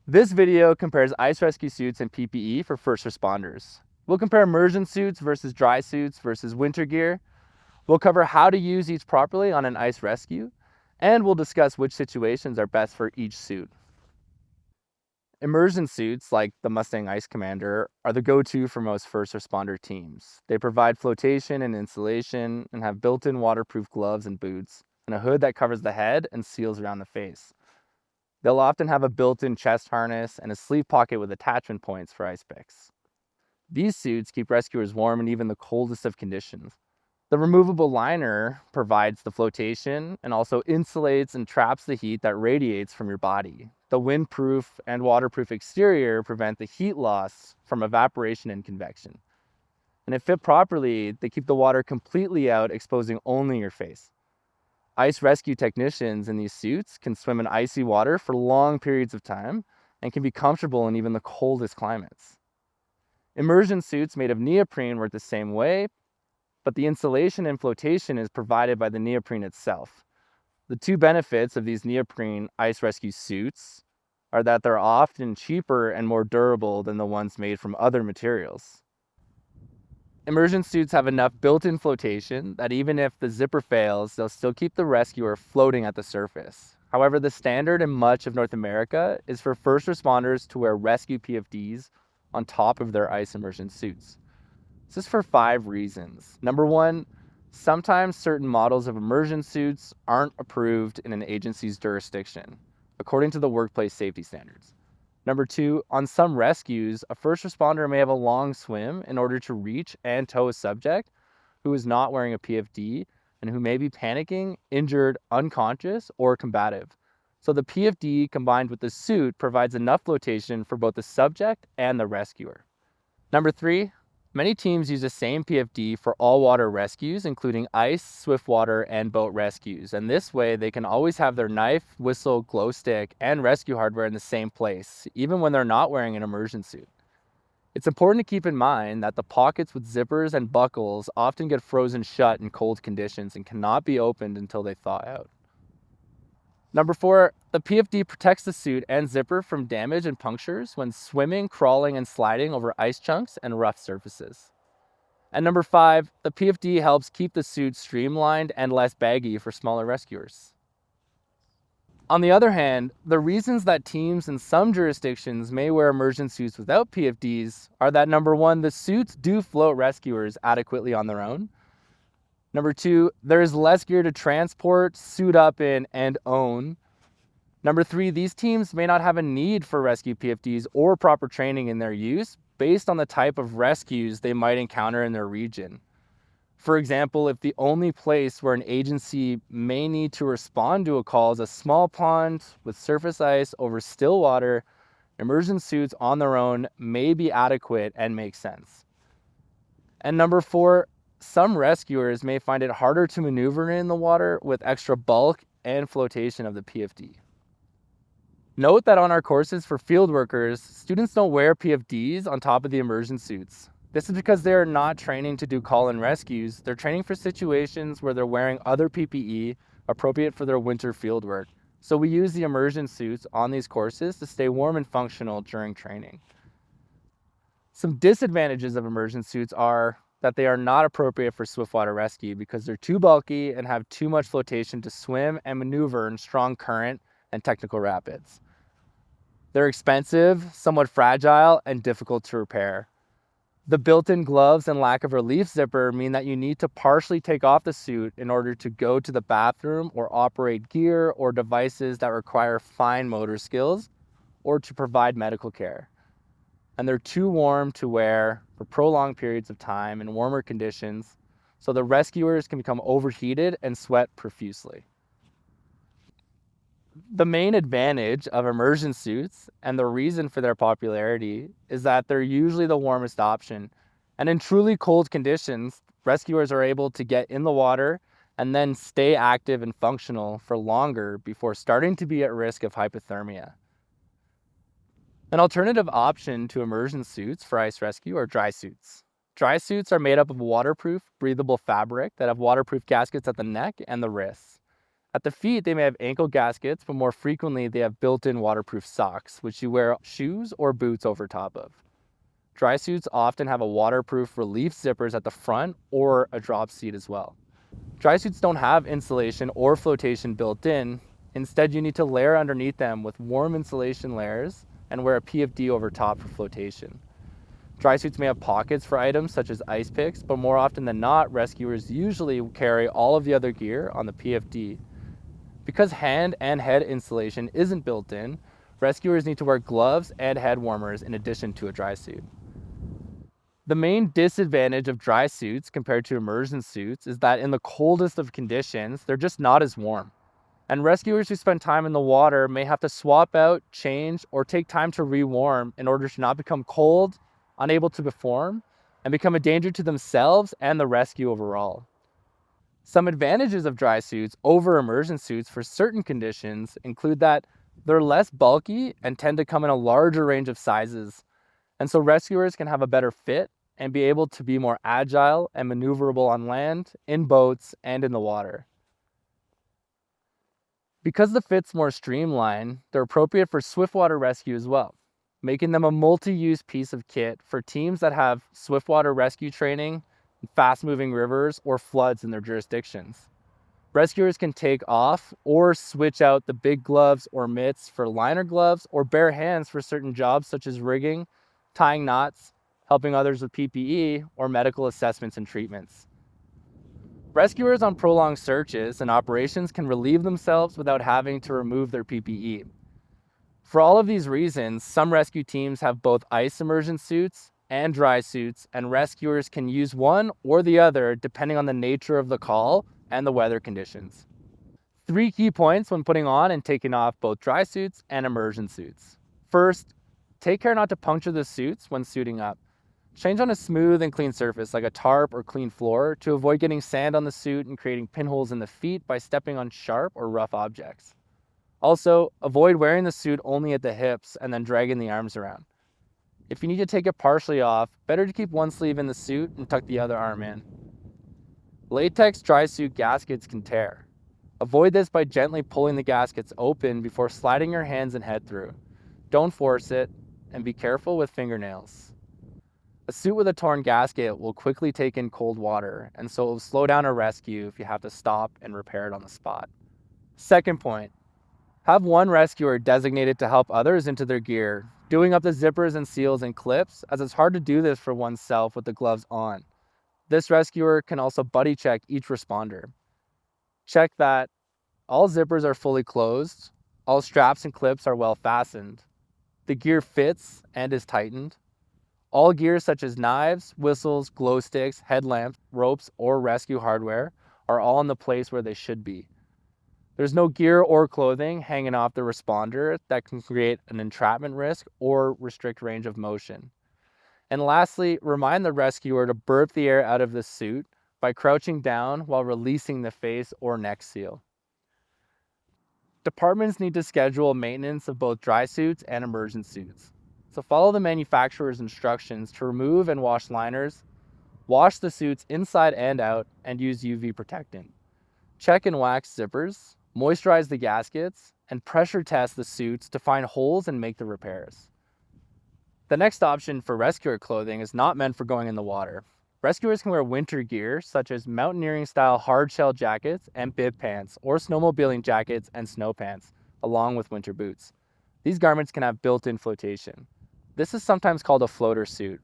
This video compares ice rescue suits and PPE for first responders. We'll compare immersion suits versus dry suits versus winter gear. We'll cover how to use each properly on an ice rescue, and we'll discuss which situations are best for each suit. Immersion suits, like the Mustang Ice Commander, are the go-to for most first responder teams. They provide flotation and insulation and have built-in waterproof gloves and boots, and a hood that covers the head and seals around the face. They'll often have a built-in chest harness and a sleeve pocket with attachment points for ice picks. These suits keep rescuers warm in even the coldest of conditions. The removable liner provides the flotation and also insulates and traps the heat that radiates from your body. The windproof and waterproof exterior prevent the heat loss from evaporation and convection. And if fit properly, they keep the water completely out, exposing only your face. Ice rescue technicians in these suits can swim in icy water for long periods of time and can be comfortable in even the coldest climates. Immersion suits made of neoprene work the same way, but the insulation and flotation is provided by the neoprene itself. The two benefits of these neoprene ice rescue suits are that they're often cheaper and more durable than the ones made from other materials. Immersion suits have enough built-in flotation that even if the zipper fails, they'll still keep the rescuer floating at the surface. However, the standard in much of North America is for first responders to wear rescue PFDs on top of their ice immersion suits. This is for 5 reasons. Number 1, sometimes certain models of immersion suits aren't approved in an agency's jurisdiction, according to the workplace safety standards. Number 2, on some rescues, a first responder may have a long swim in order to reach and tow a subject who is not wearing a PFD and who may be panicking, injured, unconscious, or combative. So the PFD combined with the suit provides enough flotation for both the subject and the rescuer. Number 3, many teams use the same PFD for all water rescues, including ice, swiftwater, and boat rescues. And this way, they can always have their knife, whistle, glow stick, and rescue hardware in the same place, even when they're not wearing an immersion suit. It's important to keep in mind that the pockets with zippers and buckles often get frozen shut in cold conditions and cannot be opened until they thaw out. Number 4, the PFD protects the suit and zipper from damage and punctures when swimming, crawling, and sliding over ice chunks and rough surfaces. And number 5, the PFD helps keep the suit streamlined and less baggy for smaller rescuers. On the other hand, the reasons that teams in some jurisdictions may wear immersion suits without PFDs are that number 1, the suits do float rescuers adequately on their own. Number 2, there is less gear to transport, suit up in, and own. Number 3, these teams may not have a need for rescue PFDs or proper training in their use based on the type of rescues they might encounter in their region. For example, if the only place where an agency may need to respond to a call is a small pond with surface ice over still water, immersion suits on their own may be adequate and make sense. And number 4, some rescuers may find it harder to maneuver in the water with extra bulk and flotation of the PFD. Note that on our courses for field workers, students don't wear PFDs on top of the immersion suits. This is because they're not training to do call-in rescues. They're training for situations where they're wearing other PPE appropriate for their winter field work. So we use the immersion suits on these courses to stay warm and functional during training. Some disadvantages of immersion suits are that they are not appropriate for swiftwater rescue because they're too bulky and have too much flotation to swim and maneuver in strong current and technical rapids. They're expensive, somewhat fragile, and difficult to repair. The built-in gloves and lack of relief zipper mean that you need to partially take off the suit in order to go to the bathroom or operate gear or devices that require fine motor skills or to provide medical care. And they're too warm to wear for prolonged periods of time in warmer conditions, so the rescuers can become overheated and sweat profusely. The main advantage of immersion suits and the reason for their popularity is that they're usually the warmest option. And in truly cold conditions, rescuers are able to get in the water and then stay active and functional for longer before starting to be at risk of hypothermia. An alternative option to immersion suits for ice rescue are dry suits. Dry suits are made up of waterproof, breathable fabric that have waterproof gaskets at the neck and the wrists. At the feet, they may have ankle gaskets, but more frequently, they have built-in waterproof socks, which you wear shoes or boots over top of. Dry suits often have a waterproof relief zippers at the front or a drop seat as well. Dry suits don't have insulation or flotation built in. Instead, you need to layer underneath them with warm insulation layers and wear a PFD over top for flotation. Dry suits may have pockets for items such as ice picks, but more often than not, rescuers usually carry all of the other gear on the PFD. Because hand and head insulation isn't built in, rescuers need to wear gloves and head warmers in addition to a dry suit. The main disadvantage of dry suits compared to immersion suits is that in the coldest of conditions, they're just not as warm. And rescuers who spend time in the water may have to swap out, change, or take time to rewarm in order to not become cold, unable to perform, and become a danger to themselves and the rescue overall. Some advantages of dry suits over immersion suits for certain conditions include that they're less bulky and tend to come in a larger range of sizes, and so rescuers can have a better fit and be able to be more agile and maneuverable on land, in boats, and in the water. Because the fit's more streamlined, they're appropriate for swiftwater rescue as well, making them a multi-use piece of kit for teams that have swiftwater rescue training, fast-moving rivers, or floods in their jurisdictions. Rescuers can take off or switch out the big gloves or mitts for liner gloves or bare hands for certain jobs such as rigging, tying knots, helping others with PPE, or medical assessments and treatments. Rescuers on prolonged searches and operations can relieve themselves without having to remove their PPE. For all of these reasons, some rescue teams have both ice immersion suits and dry suits, and rescuers can use one or the other depending on the nature of the call and the weather conditions. 3 key points when putting on and taking off both dry suits and immersion suits. First, take care not to puncture the suits when suiting up. Change on a smooth and clean surface like a tarp or clean floor to avoid getting sand on the suit and creating pinholes in the feet by stepping on sharp or rough objects. Also, avoid wearing the suit only at the hips and then dragging the arms around. If you need to take it partially off, better to keep one sleeve in the suit and tuck the other arm in. Latex dry suit gaskets can tear. Avoid this by gently pulling the gaskets open before sliding your hands and head through. Don't force it, and be careful with fingernails. A suit with a torn gasket will quickly take in cold water, and so it will slow down a rescue if you have to stop and repair it on the spot. Second point, have one rescuer designated to help others into their gear, doing up the zippers and seals and clips, as it's hard to do this for oneself with the gloves on. This rescuer can also buddy check each responder. Check that all zippers are fully closed, all straps and clips are well fastened, the gear fits and is tightened, all gear such as knives, whistles, glow sticks, headlamps, ropes, or rescue hardware are all in the place where they should be. There's no gear or clothing hanging off the responder that can create an entrapment risk or restrict range of motion. And lastly, remind the rescuer to burp the air out of the suit by crouching down while releasing the face or neck seal. Departments need to schedule maintenance of both dry suits and immersion suits. So follow the manufacturer's instructions to remove and wash liners, wash the suits inside and out, and use UV protectant. Check and wax zippers, moisturize the gaskets, and pressure test the suits to find holes and make the repairs. The next option for rescuer clothing is not meant for going in the water. Rescuers can wear winter gear such as mountaineering style hard shell jackets and bib pants, or snowmobiling jackets and snow pants, along with winter boots. These garments can have built-in flotation. This is sometimes called a floater suit.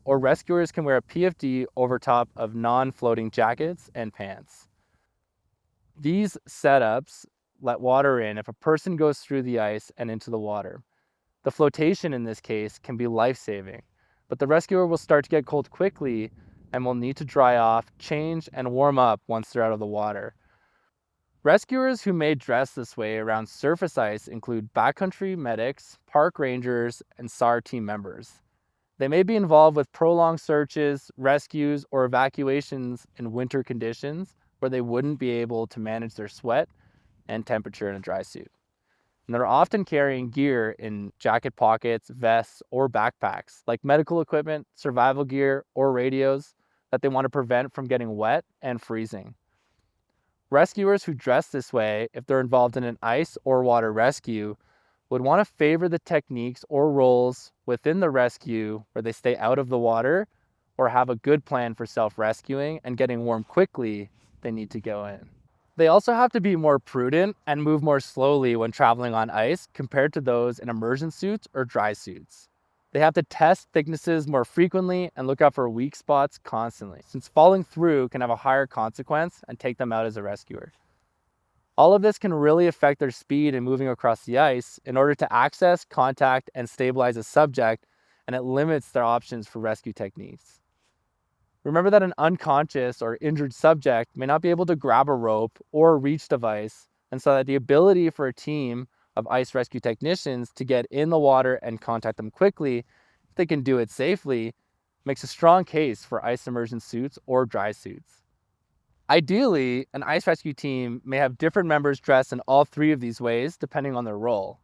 Or rescuers can wear a PFD over top of non-floating jackets and pants. These setups let water in if a person goes through the ice and into the water. The flotation in this case can be life-saving, but the rescuer will start to get cold quickly and will need to dry off, change, and warm up once they're out of the water. Rescuers who may dress this way around surface ice include backcountry medics, park rangers, and SAR team members. They may be involved with prolonged searches, rescues, or evacuations in winter conditions where they wouldn't be able to manage their sweat and temperature in a dry suit. And they're often carrying gear in jacket pockets, vests, or backpacks, like medical equipment, survival gear, or radios that they want to prevent from getting wet and freezing. Rescuers who dress this way, if they're involved in an ice or water rescue, would want to favor the techniques or roles within the rescue where they stay out of the water or have a good plan for self-rescuing and getting warm quickly if they need to go in. They also have to be more prudent and move more slowly when traveling on ice compared to those in immersion suits or dry suits. They have to test thicknesses more frequently and look out for weak spots constantly, since falling through can have a higher consequence and take them out as a rescuer. All of this can really affect their speed in moving across the ice in order to access, contact, and stabilize a subject, and it limits their options for rescue techniques. Remember that an unconscious or injured subject may not be able to grab a rope or a reach device, and so that the ability for a team of ice rescue technicians to get in the water and contact them quickly, if they can do it safely, makes a strong case for ice immersion suits or dry suits. Ideally, an ice rescue team may have different members dressed in all three of these ways depending on their role.